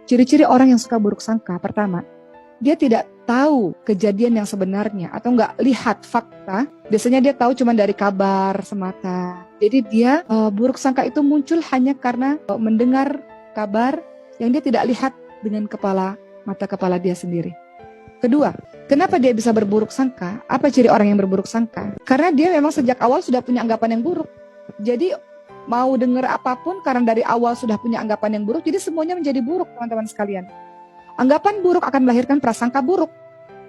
Ciri-ciri orang yang suka buruk sangka, pertama, dia tidak tahu kejadian yang sebenarnya atau nggak lihat fakta. Biasanya dia tahu cuma dari kabar semata. Jadi dia buruk sangka itu muncul hanya karena mendengar kabar yang dia tidak lihat dengan mata kepala dia sendiri. Kedua, kenapa dia bisa berburuk sangka? Apa ciri orang yang berburuk sangka? Karena dia memang sejak awal sudah punya anggapan yang buruk. Jadi mau dengar apapun karena dari awal sudah punya anggapan yang buruk, jadi semuanya menjadi buruk, teman-teman sekalian. Anggapan buruk akan melahirkan prasangka buruk.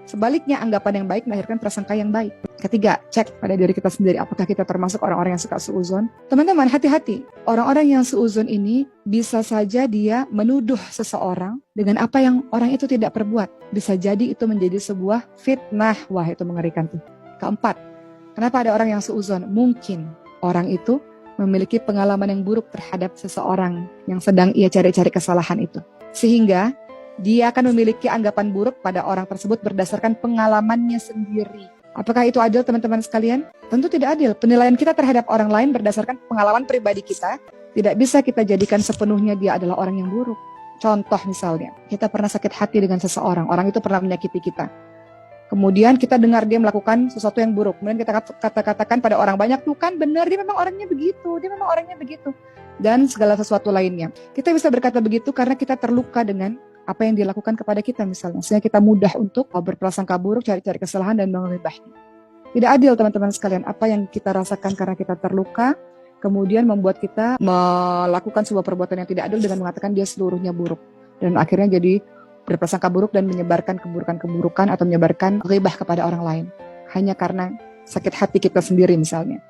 Sebaliknya, anggapan yang baik melahirkan prasangka yang baik. Ketiga, cek pada diri kita sendiri, apakah kita termasuk orang-orang yang suka suuzon. Teman-teman, hati-hati. Orang-orang yang suuzon ini bisa saja dia menuduh seseorang dengan apa yang orang itu tidak perbuat. Bisa jadi itu menjadi sebuah fitnah. Wah, itu mengerikan tuh. Keempat, kenapa ada orang yang suuzon? Mungkin orang itu memiliki pengalaman yang buruk terhadap seseorang yang sedang ia cari-cari kesalahan itu. Sehingga dia akan memiliki anggapan buruk pada orang tersebut berdasarkan pengalamannya sendiri. Apakah itu adil, teman-teman sekalian? Tentu tidak adil. Penilaian kita terhadap orang lain berdasarkan pengalaman pribadi kita tidak bisa kita jadikan sepenuhnya dia adalah orang yang buruk. Contoh misalnya, kita pernah sakit hati dengan seseorang, orang itu pernah menyakiti kita. Kemudian kita dengar dia melakukan sesuatu yang buruk. Kemudian kita katakan pada orang banyak, tuh kan benar, dia memang orangnya begitu. Dan segala sesuatu lainnya. Kita bisa berkata begitu karena kita terluka dengan apa yang dilakukan kepada kita misalnya. Sehingga kita mudah untuk berprasangka buruk, cari-cari kesalahan dan mengibahnya. Tidak adil, teman-teman sekalian. Apa yang kita rasakan karena kita terluka, kemudian membuat kita melakukan sebuah perbuatan yang tidak adil dengan mengatakan dia seluruhnya buruk. Dan akhirnya jadi berprasangka buruk dan menyebarkan keburukan-keburukan atau menyebarkan ghibah kepada orang lain. Hanya karena sakit hati kita sendiri misalnya.